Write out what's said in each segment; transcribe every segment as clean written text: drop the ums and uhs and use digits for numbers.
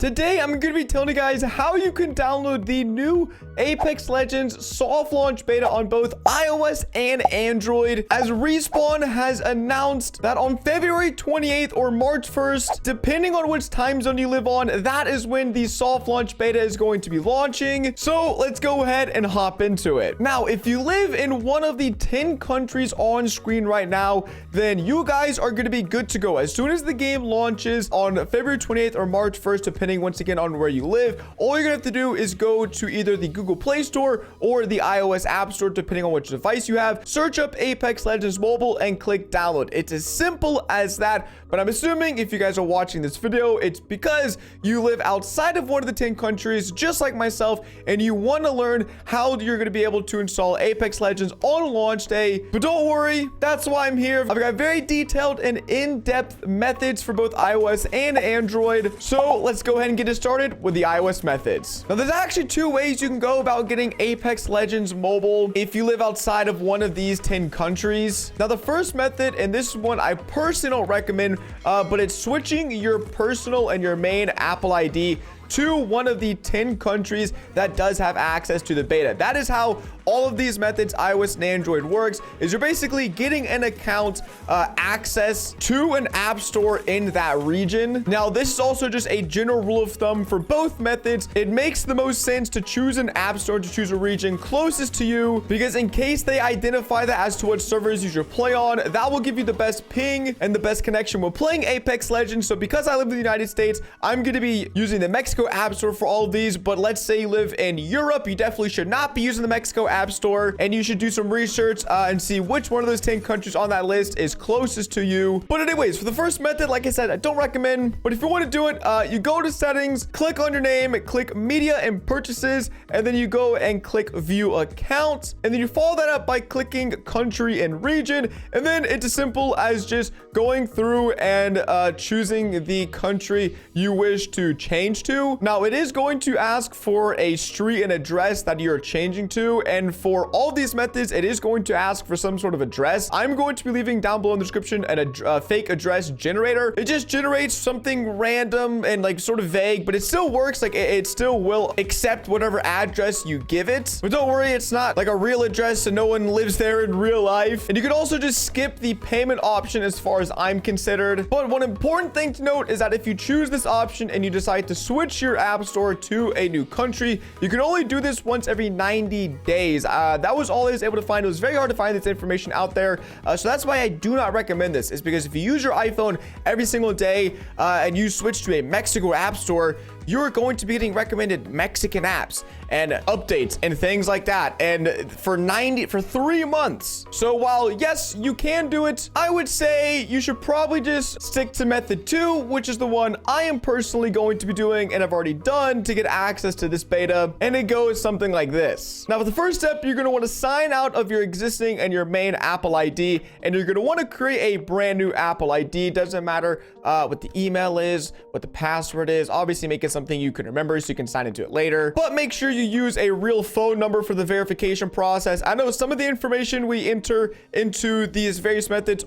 Today, I'm going to be telling you guys how you can download the new Apex Legends soft launch beta on both iOS and Android, as Respawn has announced that on February 28th or March 1st, depending on which time zone you live on, that is when the soft launch beta is going to be launching. So let's go ahead and hop into it. Now, if you live in one of the 10 countries on screen right now, then you guys are going to be good to go. As soon as the game launches on February 28th or March 1st, depending once again on where you live, all you're gonna have to do is go to either the Google Play Store or the iOS App Store, depending on which device you have. Search up Apex Legends Mobile and click download. It's as simple as that, but I'm assuming if you guys are watching this video, it's because you live outside of one of the 10 countries, just like myself, and you want to learn how you're going to be able to install Apex Legends on launch day. But don't worry, that's why I'm here. I've got very detailed and in-depth methods for both iOS and Android. So let's go ahead and get it started with the iOS methods. Now, there's actually two ways you can go about getting Apex Legends Mobile if you live outside of one of these 10 countries. Now, the first method, and this one I personally don't recommend, but it's switching your personal and your main Apple ID to one of the 10 countries that does have access to the beta. That is how all of these methods, iOS and Android, works, is you're basically getting an account access to an app store in that region. Now, this is also just a general rule of thumb for both methods. It makes the most sense to choose an app store, to choose a region closest to you, because in case they identify that as to what servers you should play on, that will give you the best ping and the best connection when playing Apex Legends. So because I live in the United States, I'm going to be using the Mexico App Store for all of these, but let's say you live in Europe, you definitely should not be using the Mexico App Store, and you should do some research and see which one of those 10 countries on that list is closest to you. But anyways, for the first method, like I said, I don't recommend, but if you want to do it, you go to settings, click on your name, click media and purchases, and then you go and click view account, and then you follow that up by clicking country and region, and then it's as simple as just going through and choosing the country you wish to change to. Now, it is going to ask for a street and address that you're changing to, and for all these methods, it is going to ask for some sort of address. I'm going to be leaving down below in the description a fake address generator. It just generates something random and like sort of vague, but it still works. Like it still will accept whatever address you give it. But don't worry, it's not like a real address, so no one lives there in real life. And you can also just skip the payment option as far as I'm considered. But one important thing to note is that if you choose this option and you decide to switch your app store to a new country, you can only do this once every 90 days. That was all I was able to find. It was very hard to find this information out there. So that's why I do not recommend this, is because if you use your iPhone every single day and you switch to a Mexico app store, you're going to be getting recommended Mexican apps and updates and things like that, and for 3 months. So while yes, you can do it, I would say you should probably just stick to method 2, which is the one I am personally going to be doing and I've already done to get access to this beta, and it goes something like this. Now, for the first step, you're going to want to sign out of your existing and your main Apple ID, and you're going to want to create a brand new Apple ID. Doesn't matter what the email is, what the password is. Obviously, make it something you can remember so you can sign into it later, but make sure you use a real phone number for the verification process. I know some of the information we enter into these various methods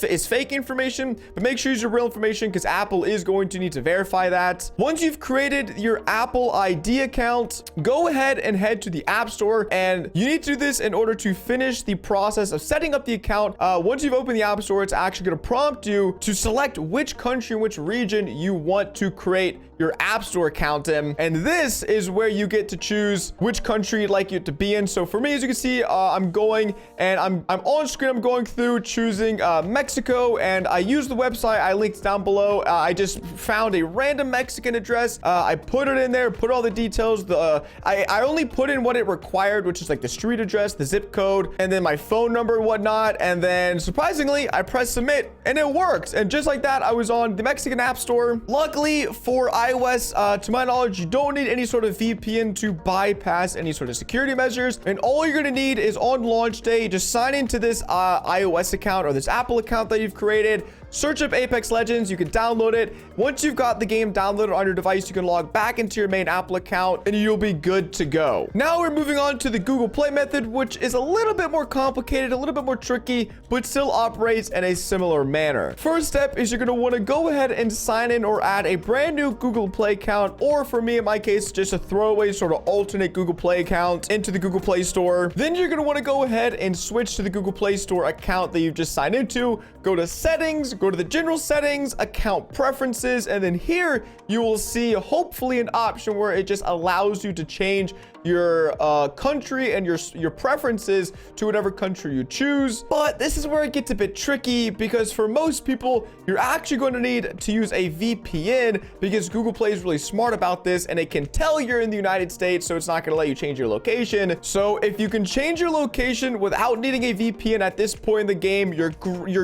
is fake information, but make sure you use your real information, because Apple is going to need to verify that. Once you've created your Apple ID account, go ahead and head to the App Store, and you need to do this in order to finish the process of setting up the account. Once you've opened the App Store, it's actually going to prompt you to select which country and which region you want to create your App Store account in, and this is where you get to choose which country you'd like it to be in. So for me, as you can see, I'm going and I'm on screen. I'm going through choosing Mexico, and I use the website I linked down below. I just found a random Mexican address. I put it in there, put all the details. I only put in what it required, which is like the street address, the zip code, and then my phone number and whatnot. And then surprisingly, I pressed submit, and it worked. And just like that, I was on the Mexican App Store. Luckily for iOS, to my knowledge, you don't need any sort of VPN to bypass any sort of security measures, and all you're going to need is on launch day, just sign into this iOS account or this Apple account that you've created, search up Apex Legends. You can download it. Once you've got the game downloaded on your device, you can log back into your main Apple account and you'll be good to go. Now we're moving on to the Google Play method, which is a little bit more complicated, a little bit more tricky, but still operates in a similar manner. First step is you're going to want to go ahead and sign in or add a brand new Google Play account, or for me in my case, just a throwaway sort of alternate Google Play account into the Google Play Store. Then you're going to want to go ahead and switch to the Google Play Store account that you've just signed into. Go to settings, go to the general settings, account preferences, and then here you will see hopefully an option where it just allows you to change your country and your preferences to whatever country you choose. But this is where it gets a bit tricky, because for most people, you're actually going to need to use a VPN, because Google Play is really smart about this and it can tell you're in the United States, so it's not going to let you change your location. So if you can change your location without needing a VPN at this point in the game, you're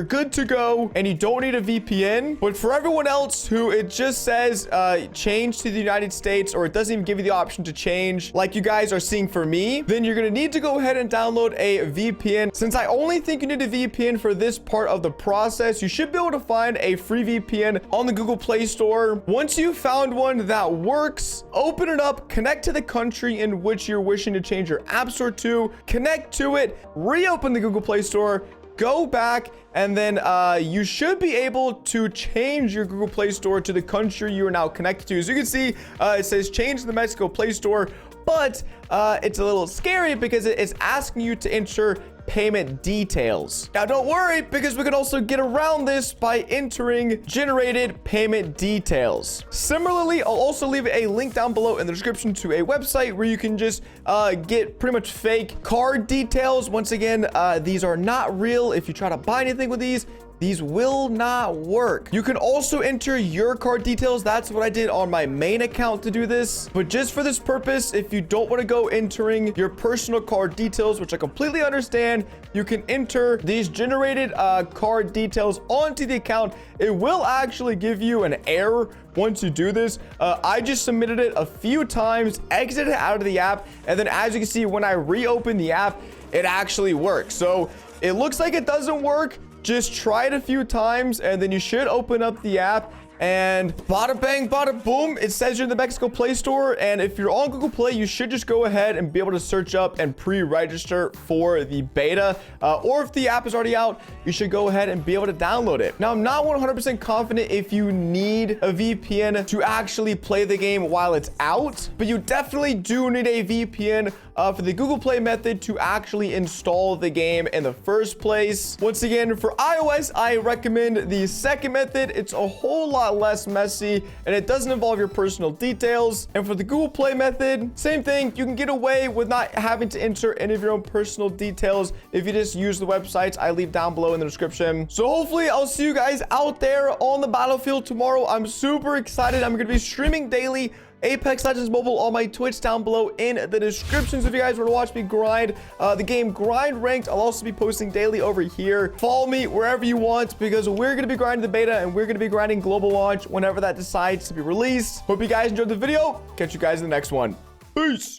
good to go and you don't need a VPN. But for everyone else who it just says change to the United States, or it doesn't even give you the option to change, like you guys are seeing for me, then you're going to need to go ahead and download a VPN. Since I only think you need a VPN for this part of the process, you should be able to find a free VPN on the Google Play Store. Once you've found one that works, open it up, connect to the country in which you're wishing to change your App Store to, connect to it, reopen the Google Play Store, go back, and then you should be able to change your Google Play Store to the country you are now connected to. As you can see, it says change the Mexico Play Store, but it's a little scary because it's asking you to enter payment details. Now don't worry, because we can also get around this by entering generated payment details. Similarly, I'll also leave a link down below in the description to a website where you can just get pretty much fake card details. Once again, these are not real. If you try to buy anything with these will not work. You can also enter your card details. That's what I did on my main account to do this. But just for this purpose, if you don't want to go entering your personal card details, which I completely understand, you can enter these generated card details onto the account. It will actually give you an error once you do this. I just submitted it a few times, exited out of the app, and then as you can see, when I reopen the app, it actually works. So it looks like it doesn't work. Just try it a few times and then you should open up the app, and bada bang, bada boom, it says you're in the Mexico Play Store. And if you're on Google Play, you should just go ahead and be able to search up and pre-register for the beta. Or if the app is already out, you should go ahead and be able to download it. Now, I'm not 100% confident if you need a VPN to actually play the game while it's out, but you definitely do need a VPN for the Google Play method to actually install the game in the first place. Once again, for iOS, I recommend the second method. It's a whole lot less messy and it doesn't involve your personal details. And for the Google Play method, same thing. You can get away with not having to enter any of your own personal details if you just use the websites I leave down below in the description. So hopefully I'll see you guys out there on the battlefield tomorrow. I'm super excited. I'm going to be streaming daily Apex Legends Mobile on my Twitch down below in the description. So if you guys want to watch me grind the game Grind Ranked, I'll also be posting daily over here. Follow me wherever you want, because we're going to be grinding the beta and we're going to be grinding global launch whenever that decides to be released. Hope you guys enjoyed the video. Catch you guys in the next one. Peace.